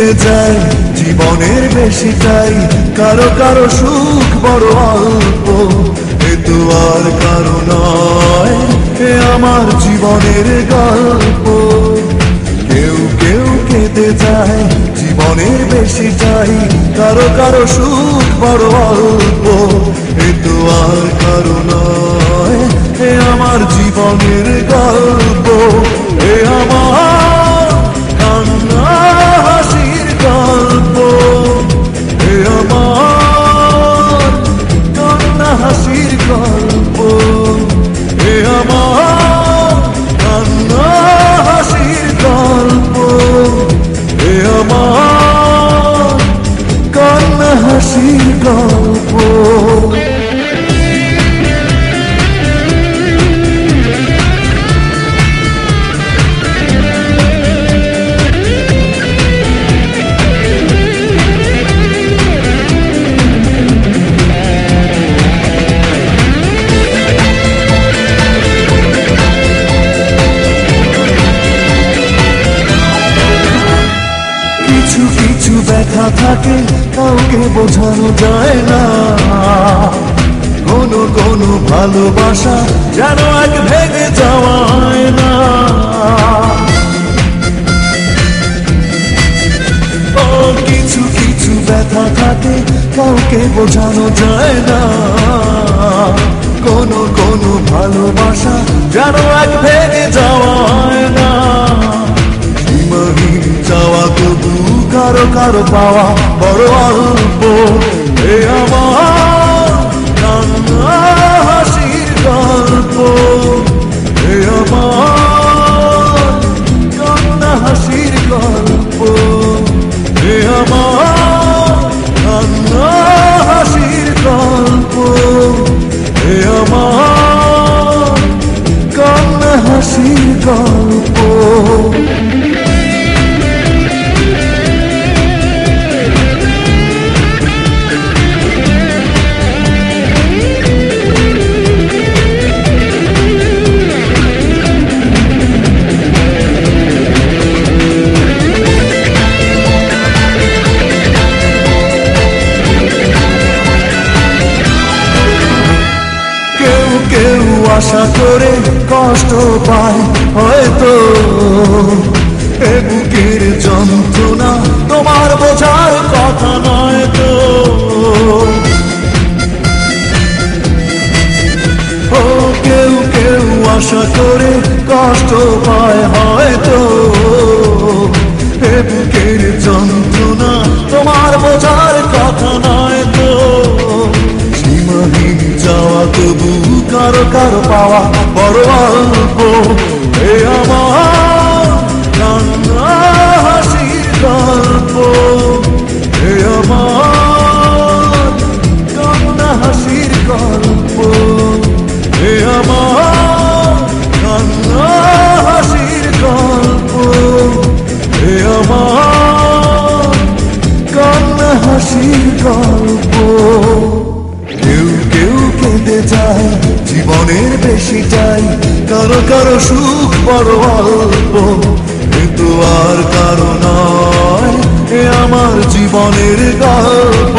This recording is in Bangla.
কেটে যায় জীবনের বেশিটাই, কারো কারো সুখ বড় অল্প, এ তো আর কারো নয়, এ আমার জীবনের গল্প। কেউ কেউ কেটে যায় জীবনের বেশিটাই, কারো কারো সুখ বড় অল্প, এ তো আর কারো নয়, এ আমার জীবনের গল্প। এ আমার কান্না হাসির গল্প, এ আমার কান্না হাসির গল্প, এ আমার কান্না হাসির গল্প, এ আমার কান্না হাসির গল্প। কিছু কিছু ব্যথা থাকে কাউকে বোঝানো যায় না, কোনো কোনো ভালোবাসা যেন এক ভেঙে যাওয়ায় না। ও কিছু কিছু ব্যথা থাকে কাউকে বোঝানো যায় না, কোনো কোনো ভালোবাসা যেন এক ভেঙে যাওয়ায় না। সীমাহীন চাওয়া তবু কারো কারো পাওয়া বড় অল্প, এ আমার কান্না হাসির গল্প, এ আমার কান্না হাসির গল্প, এ আমার কান্না হাসির গল্প, এ আমার কান্না হাসির গল্প। কেউ আশা করে কষ্ট পায় হয়তো, এ বুকের যন্ত্রণা তোমার বোঝার কথা নয় তো। ও কেউ কেউ আশা করে কষ্ট পায় হয়তো, এ বুকের যন্ত্রণা তোমার বোঝার কথা নয় তো। সীমাহীন যাওয়া তবু কারো কারো পাওয়া বড় অল্প, এ আমার কান্না হাসির গল্প, এ আমার কান্না হাসির গল্প, এ আমার কান্না হাসির গল্প, এ আমার কান্না হাসির গল্প। কেউ কেউ কেঁদে যায় জীবনের বেশিটাই, কারো কারো সুখ বড় অল্প, এ তো আর কারো নয়, এ আমার জীবনের গল্প।